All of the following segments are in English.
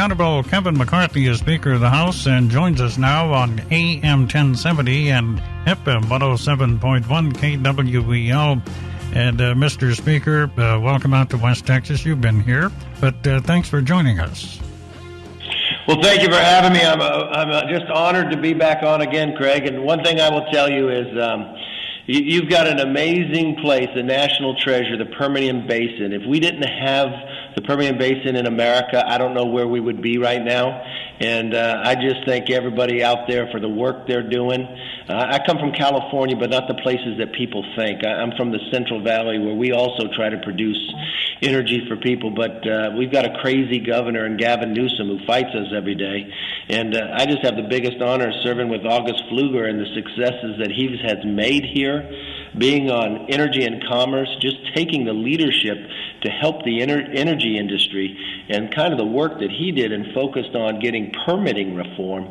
Honorable Kevin McCarthy is Speaker of the House and joins us now on AM 1070 and FM 107.1 KWEL. And Mr. Speaker, welcome out to West Texas. You've been here, but thanks for joining us. Well, thank you for having me. I'm just honored to be back on again, Craig. And one thing I will tell you is you've got an amazing place, a national treasure, the Permian Basin. If we didn't have the Permian Basin in America, I don't know where we would be right now. And I just thank everybody out there for the work they're doing. I come from California, but not the places that people think. I'm from the Central Valley, where we also try to produce energy for people. But we've got a crazy governor in Gavin Newsom who fights us every day. And I just have the biggest honor serving with August Pfluger and the successes that he has made here, being on energy and commerce, just taking the leadership to help the energy industry, and kind of the work that he did and focused on getting permitting reform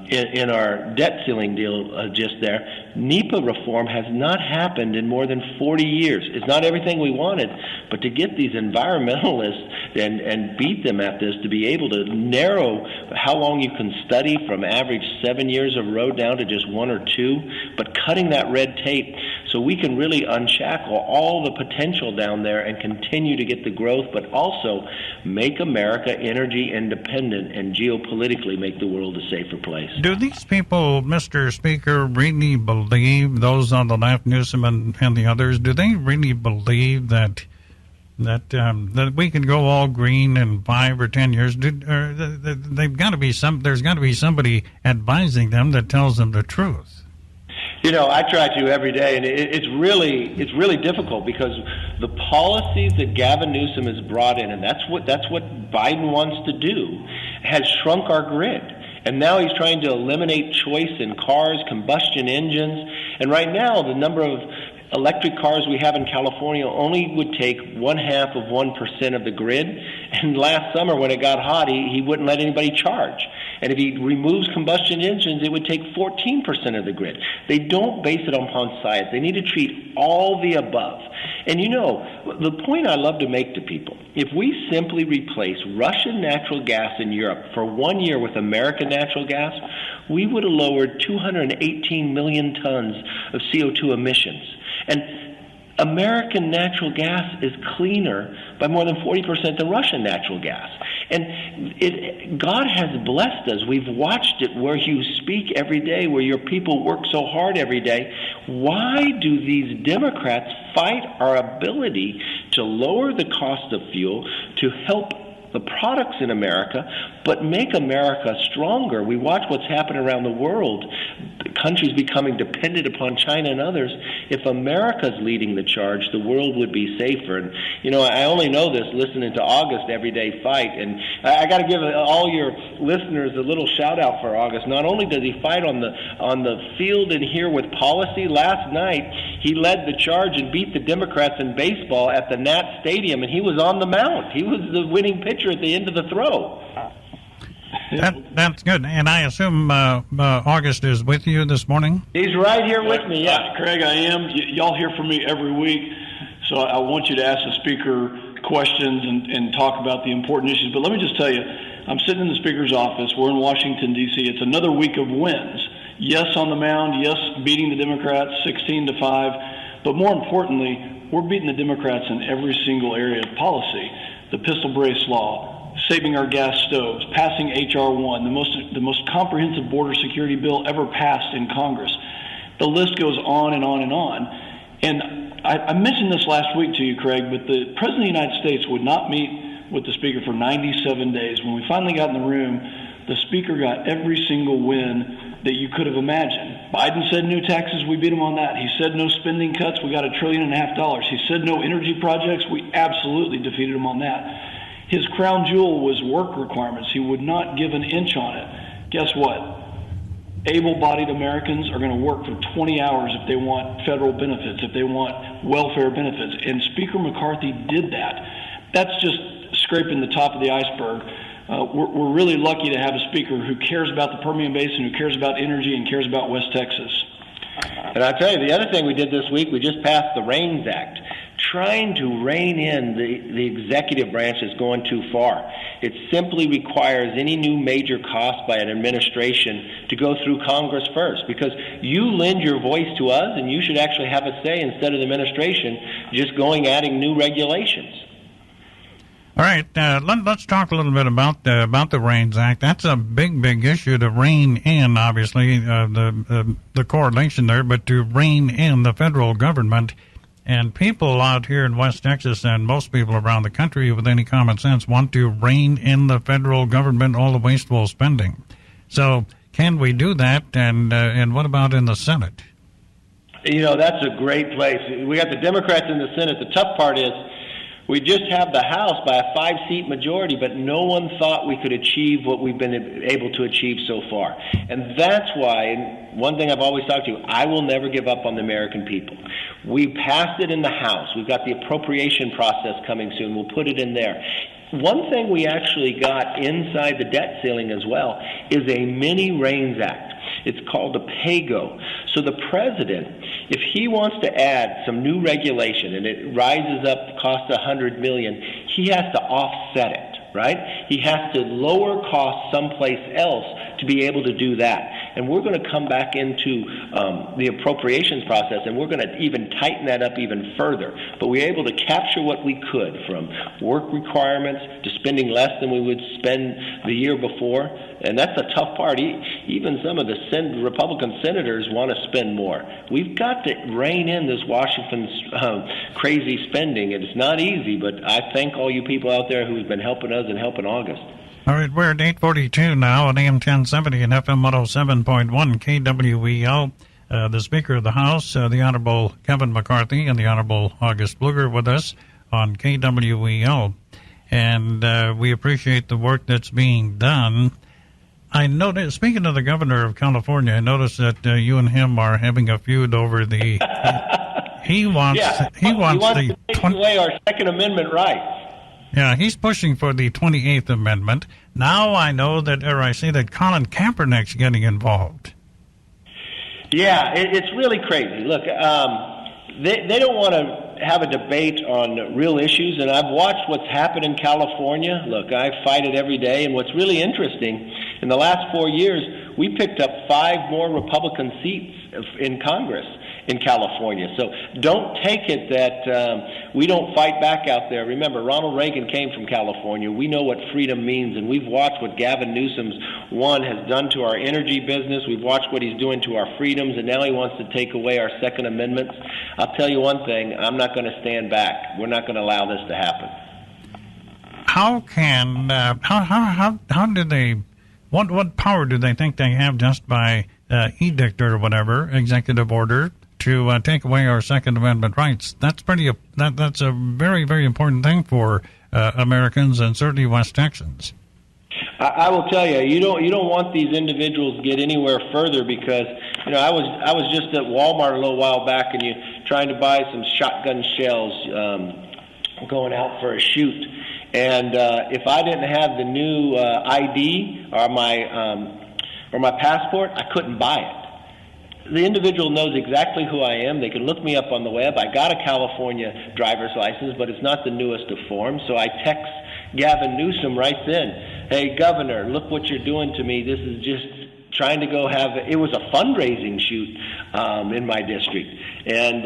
in our debt ceiling deal just there. NEPA reform has not happened in more than 40 years. It's not everything we wanted, but to get these environmentalists and beat them at this, to be able to narrow how long you can study from average 7 years of road down to just 1 or 2, but cutting that red tape so we can really unshackle all the potential down there and continue to get the growth, but also make America energy independent and geopolitically make the world a safer place. Do these people, Mr. Speaker, really believe, those on the left, Newsom and the others, do they really believe that we can go all green in 5 or 10 years? They've got to be there's got to be somebody advising them that tells them the truth. You know, I try to every day, and it's really difficult because the policies that Gavin Newsom has brought in, and that's what Biden wants to do, has shrunk our grid. And now he's trying to eliminate choice in cars, combustion engines, and right now the number of electric cars we have in California only would take 0.5% of the grid. And last summer when it got hot, he wouldn't let anybody charge. And if he removes combustion engines, it would take 14% of the grid. They don't base it upon science. They need to treat all the above. And you know, the point I love to make to people, if we simply replace Russian natural gas in Europe for 1 year with American natural gas, we would have lowered 218 million tons of CO2 emissions. And American natural gas is cleaner by more than 40% than Russian natural gas. And God has blessed us. We've watched it where you speak every day, where your people work so hard every day. Why do these Democrats fight our ability to lower the cost of fuel, to help the products in America, but make America stronger? We watch what's happening around the world, countries becoming dependent upon China and others. If America's leading the charge, the world would be safer. And, you know, I only know this listening to August everyday fight. And I got to give all your listeners a little shout out for August. Not only does he fight on the field and here with policy, last night he led the charge and beat the Democrats in baseball at the Nat Stadium, and he was on the mound. He was the winning pitcher at the end of the throw. That's good. And I assume August is with you this morning? He's right here with me, yeah. Craig, I am. Y'all hear from me every week, so I want you to ask the Speaker questions and talk about the important issues. But let me just tell you, I'm sitting in the Speaker's office. We're in Washington, D.C. It's another week of wins. Yes, on the mound. Yes, beating the Democrats 16-5. But more importantly, we're beating the Democrats in every single area of policy. The pistol brace law, saving our gas stoves, passing H.R. 1, the most comprehensive border security bill ever passed in Congress. The list goes on and on and on. And I mentioned this last week to you, Craig, but the President of the United States would not meet with the Speaker for 97 days. When we finally got in the room, the Speaker got every single win that you could have imagined. Biden said no taxes, we beat him on that. He said no spending cuts, we got $1.5 trillion. He said no energy projects, we absolutely defeated him on that. His crown jewel was work requirements. He would not give an inch on it. Guess what? Able-bodied Americans are going to work for 20 hours if they want federal benefits, if they want welfare benefits. And Speaker McCarthy did that. That's just scraping the top of the iceberg. We're really lucky to have a Speaker who cares about the Permian Basin, who cares about energy, and cares about West Texas. And I'll tell you, the other thing we did this week, we just passed the REINS Act, trying to rein in the executive branch is going too far. It simply requires any new major cost by an administration to go through Congress first, because you lend your voice to us, and you should actually have a say instead of the administration just adding new regulations. All right, let's talk a little bit about the REINS Act. That's a big issue to rein in, obviously, the correlation there, but to rein in the federal government. And people out here in West Texas and most people around the country with any common sense want to rein in the federal government, all the wasteful spending. So can we do that, and what about in the Senate? That's a great place. We got the Democrats in the Senate. The tough part is we just have the House by a 5-seat majority, but no one thought we could achieve what we've been able to achieve so far. And that's why, and one thing I've always talked to you, I will never give up on the American people. We passed it in the House. We've got the appropriation process coming soon. We'll put it in there. One thing we actually got inside the debt ceiling as well is a mini REINS Act. It's called a PAYGO. So the president, if he wants to add some new regulation and it rises up to cost $100 million, he has to offset it, right? He has to lower costs someplace else to be able to do that. And we're going to come back into the appropriations process, and we're going to even tighten that up even further. But we were able to capture what we could, from work requirements to spending less than we would spend the year before. And that's the tough part. Even some of the Republican senators want to spend more. We've got to rein in this Washington crazy spending. And it's not easy, but I thank all you people out there who've been helping us and helping August. All right, we're at 842 now on AM 1070 and FM 107.1 KWEL. The Speaker of the House, the Honorable Kevin McCarthy, and the Honorable August Pfluger with us on KWEL. And we appreciate the work that's being done. I noticed, speaking of the Governor of California, I noticed that you and him are having a feud over the... he wants to take away our Second Amendment rights. Yeah, he's pushing for the 28th Amendment. Now I know that, or I see that Colin Kaepernick's getting involved. Yeah, it's really crazy. Look, they don't want to have a debate on real issues, and I've watched what's happened in California. Look, I fight it every day, and what's really interesting, in the last 4 years, we picked up 5 more Republican seats in Congress in California. So don't take it that we don't fight back out there. Remember, Ronald Reagan came from California. We know what freedom means, and we've watched what Gavin Newsom's has done to our energy business. We've watched what he's doing to our freedoms, and now he wants to take away our Second Amendment. I'll tell you one thing, I'm not going to stand back. We're not going to allow this to happen. What power do they think they have just by edict or whatever, executive order, to take away our Second Amendment rights? That's that's a very, very important thing for Americans and certainly West Texans. I will tell you, you don't want these individuals to get anywhere further, because I was just at Walmart a little while back, and you trying to buy some shotgun shells going out for a shoot, and if I didn't have the new ID or my passport, I couldn't buy it. The individual knows exactly who I am. They can look me up on the web. I got a California driver's license, but it's not the newest of forms. So I text Gavin Newsom right then, "Hey, Governor, look what you're doing to me. This is just trying to go have..." It was a fundraising shoot in my district. And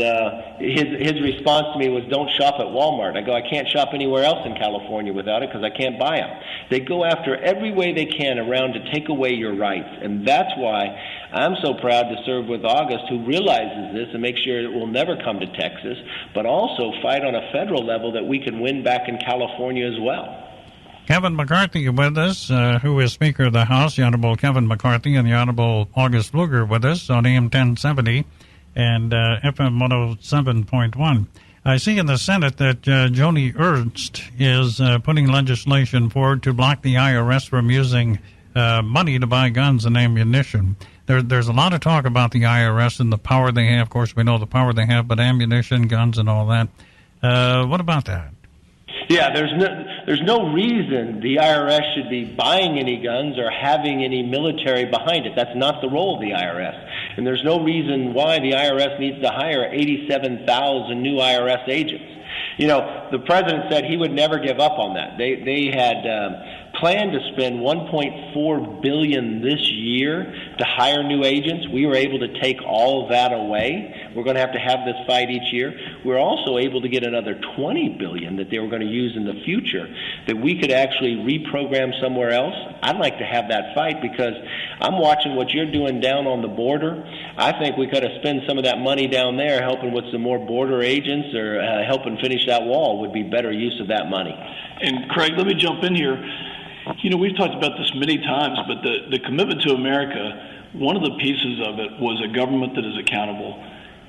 his response to me was, "Don't shop at Walmart." I go, "I can't shop anywhere else in California without it, because I can't buy them." They go after every way they can around to take away your rights. And that's why I'm so proud to serve with August, who realizes this and makes sure it will never come to Texas, but also fight on a federal level that we can win back in California as well. Kevin McCarthy with us, who is Speaker of the House, the Honorable Kevin McCarthy, and the Honorable August Pfluger with us on AM 1070 and FM 107.1. I see in the Senate that Joni Ernst is putting legislation forward to block the IRS from using money to buy guns and ammunition. There's a lot of talk about the IRS and the power they have. Of course, we know the power they have, but ammunition, guns, and all that. What about that? Yeah, there's no reason the IRS should be buying any guns or having any military behind it. That's not the role of the IRS. And there's no reason why the IRS needs to hire 87,000 new IRS agents. You know, the president said he would never give up on that. They had planned to spend $1.4 billion this year to hire new agents. We were able to take all of that away. We're going to have this fight each year. We're also able to get another $20 billion that they were going to use in the future that we could actually reprogram somewhere else. I'd like to have that fight because I'm watching what you're doing down on the border. I think we could have spent some of that money down there helping with some more border agents or helping finish that wall would be better use of that money. And Craig, let me jump in here. You know, we've talked about this many times, but the commitment to America, one of the pieces of it was a government that is accountable.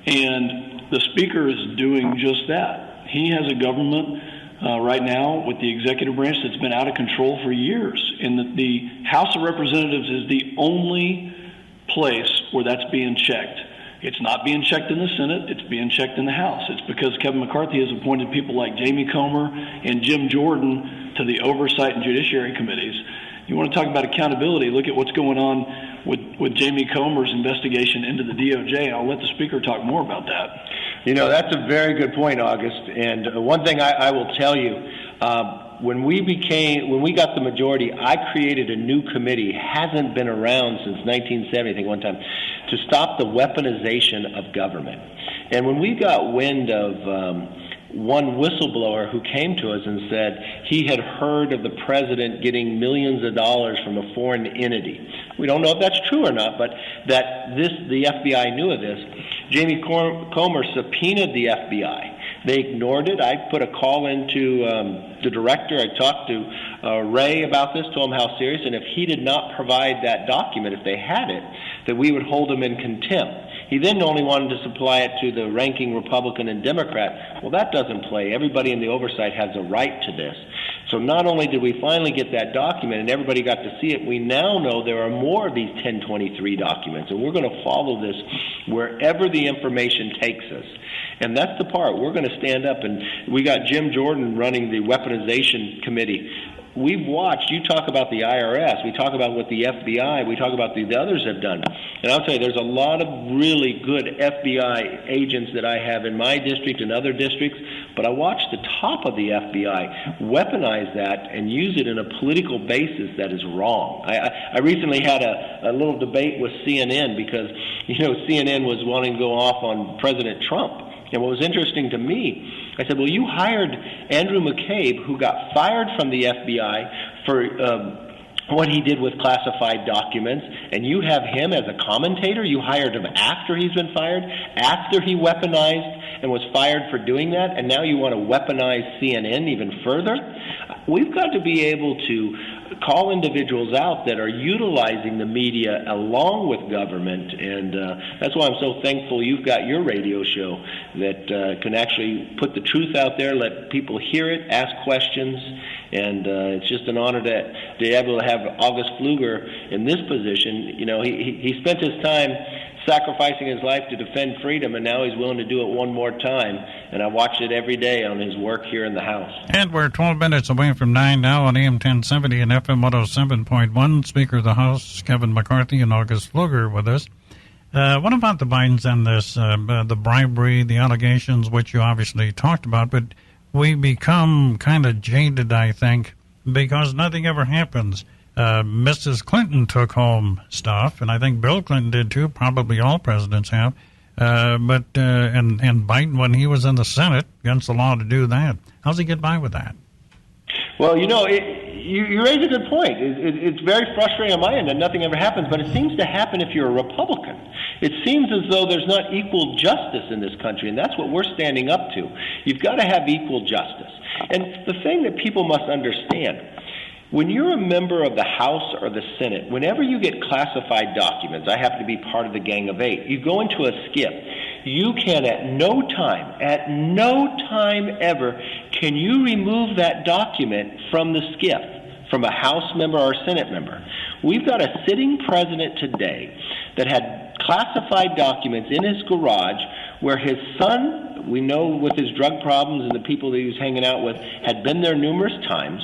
And the Speaker is doing just that. He has a government right now with the executive branch that's been out of control for years. And the House of Representatives is the only place where that's being checked. It's not being checked in the Senate. It's being checked in the House. It's because Kevin McCarthy has appointed people like Jamie Comer and Jim Jordan to the Oversight and Judiciary Committees. You want to talk about accountability, look at what's going on with Jamie Comer's investigation into the DOJ. I'll let the Speaker talk more about that. You know, that's a very good point, August. And one thing I will tell you, when we got the majority, I created a new committee, hasn't been around since 1970, I think one time, to stop the weaponization of government. And when we got wind of one whistleblower who came to us and said he had heard of the president getting millions of dollars from a foreign entity. We don't know if that's true or not, but that the FBI knew of this. Jamie Comer subpoenaed the FBI. They ignored it. I put a call into the director. I talked to Ray about this, told him how serious, and if he did not provide that document, if they had it, that we would hold him in contempt. He then only wanted to supply it to the ranking Republican and Democrat. Well, that doesn't play. Everybody in the oversight has a right to this. So not only did we finally get that document and everybody got to see it, we now know there are more of these 1023 documents, and we're going to follow this wherever the information takes us. And that's the part. We're going to stand up, and we got Jim Jordan running the weaponization committee. We've watched, you talk about the IRS, we talk about what the FBI, we talk about the others have done. And I'll tell you, there's a lot of really good FBI agents that I have in my district and other districts, but I watched the top of the FBI weaponize that and use it in a political basis that is wrong. I recently had a little debate with CNN because, you know, CNN was wanting to go off on President Trump. And what was interesting to me, I said, well, you hired Andrew McCabe, who got fired from the FBI for what he did with classified documents, and you have him as a commentator. You hired him after he's been fired, after he weaponized and was fired for doing that, and now you want to weaponize CNN even further? We've got to be able to call individuals out that are utilizing the media along with government, and that's why I'm so thankful you've got your radio show that can actually put the truth out there, let people hear it, ask questions, and it's just an honor to be able to have August Pfluger in this position. You know, he spent his time sacrificing his life to defend freedom, and now he's willing to do it one more time. And I watch it every day on his work here in the House. And we're 12 minutes away from 9 now on AM 1070 and FM 107.1. Speaker of the House, Kevin McCarthy, and August Pfluger with us. What about the Bidens and this, the bribery, the allegations, which you obviously talked about, but we become kind of jaded, I think, because nothing ever happens. Mrs. Clinton took home stuff, and I think Bill Clinton did too. Probably all presidents have. But Biden, when he was in the Senate, against the law to do that. How's he get by with that? Well, you know, you raise a good point. It's very frustrating on my end that nothing ever happens, but it seems to happen if you're a Republican. It seems as though there's not equal justice in this country, and that's what we're standing up to. You've got to have equal justice. And the thing that people must understand, when you're a member of the House or the Senate, whenever you get classified documents, I happen to be part of the Gang of Eight, you go into a skip. You can at no time ever, can you remove that document from the skip, from a House member or a Senate member. We've got a sitting president today that had classified documents in his garage where his son, we know with his drug problems and the people that he was hanging out with, had been there numerous times,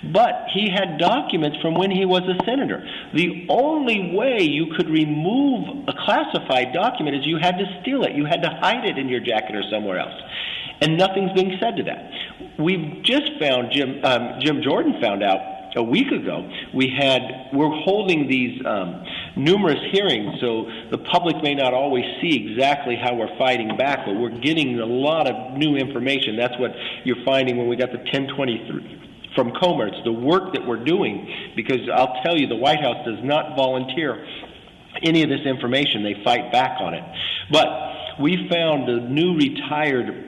But he had documents from when he was a senator. The only way you could remove a classified document is you had to steal it. You had to hide it in your jacket or somewhere else. And nothing's being said to that. We've just found, Jim Jordan found out a week ago, we're holding these numerous hearings, so the public may not always see exactly how we're fighting back, but we're getting a lot of new information. That's what you're finding when we got the 1023 from Comer. It's the work that we're doing, because I'll tell you, the White House does not volunteer any of this information. They fight back on it. But we found a new retired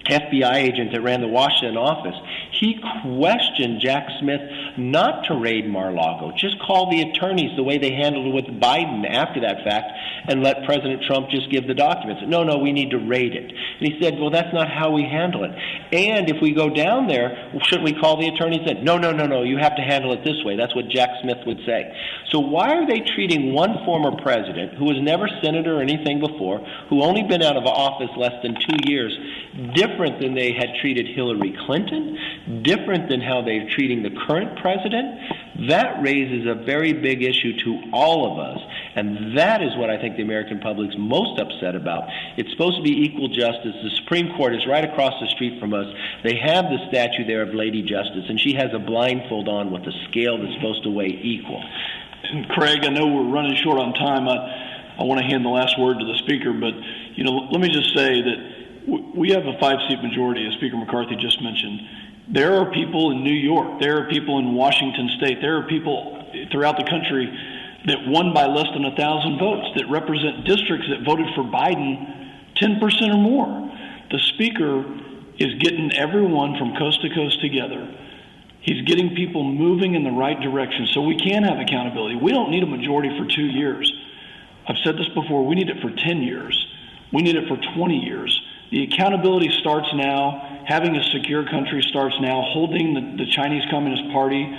FBI agent that ran the Washington office. He questioned Jack Smith not to raid Mar-a-Lago, just call the attorneys the way they handled it with Biden after that fact and let President Trump just give the documents. No, we need to raid it. And he said, well, that's not how we handle it. And if we go down there, shouldn't we call the attorneys then? No, you have to handle it this way. That's what Jack Smith would say. So why are they treating one former president who was never senator or anything before, who only been out of office less than 2 years, different than they had treated Hillary Clinton, different than how they're treating the current president? That raises a very big issue to all of us, and that is what I think the American public's most upset about. It's supposed to be equal justice. The Supreme Court is right across the street from us. They have the statue there of Lady Justice, and she has a blindfold on with a scale that's supposed to weigh equal. And Craig, I know we're running short on time. I want to hand the last word to the Speaker, but let me just say that we have a 5-seat majority, as Speaker McCarthy just mentioned. There are people in New York, there are people in Washington State, there are people throughout the country that won by less than 1,000 votes, that represent districts that voted for Biden 10% or more. The Speaker is getting everyone from coast to coast together. He's getting people moving in the right direction so we can have accountability. We don't need a majority for 2 years. I've said this before, we need it for 10 years. We need it for 20 years. The accountability starts now. Having a secure country starts now. Holding the Chinese Communist Party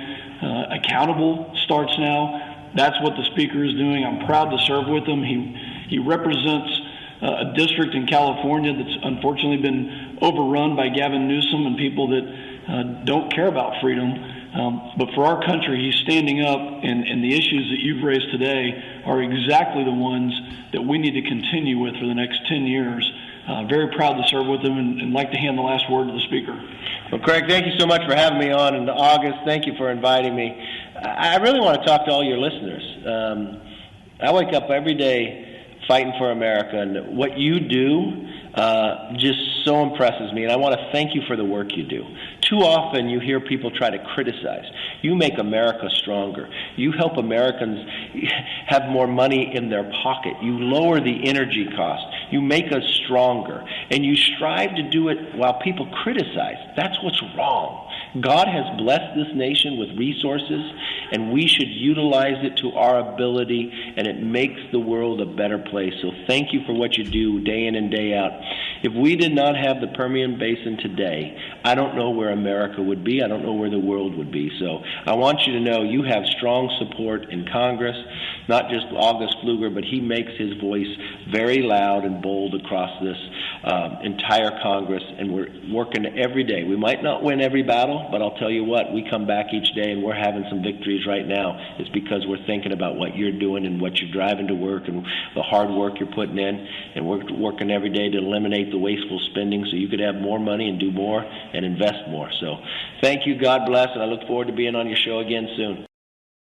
accountable starts now. That's what the Speaker is doing. I'm proud to serve with him. He represents a district in California that's unfortunately been overrun by Gavin Newsom and people that don't care about freedom. But for our country, he's standing up, and the issues that you've raised today are exactly the ones that we need to continue with for the next 10 years. Very proud to serve with him, and like to hand the last word to the Speaker. Well, Craig, thank you so much for having me on in August. Thank you for inviting me. I really want to talk to all your listeners. I wake up every day fighting for America, and what you do just so impresses me, and I want to thank you for the work you do. Too often you hear people try to criticize. You make America stronger. You help Americans have more money in their pocket. You lower the energy cost. You make us stronger. And you strive to do it while people criticize. That's what's wrong. God has blessed this nation with resources, and we should utilize it to our ability, and it makes the world a better place. So thank you for what you do day in and day out. If we did not have the Permian Basin today, I don't know where America would be. I don't know where the world would be. So I want you to know you have strong support in Congress, not just August Pfluger, but he makes his voice very loud and bold across this entire Congress, and we're working every day. We might not win every battle, but I'll tell you what, we come back each day and we're having some victories right now. It's because we're thinking about what you're doing and what you're driving to work and the hard work you're putting in, and we're working every day to eliminate the wasteful spending so you could have more money and do more and invest more. So thank you, God bless, and I look forward to being on your show again soon.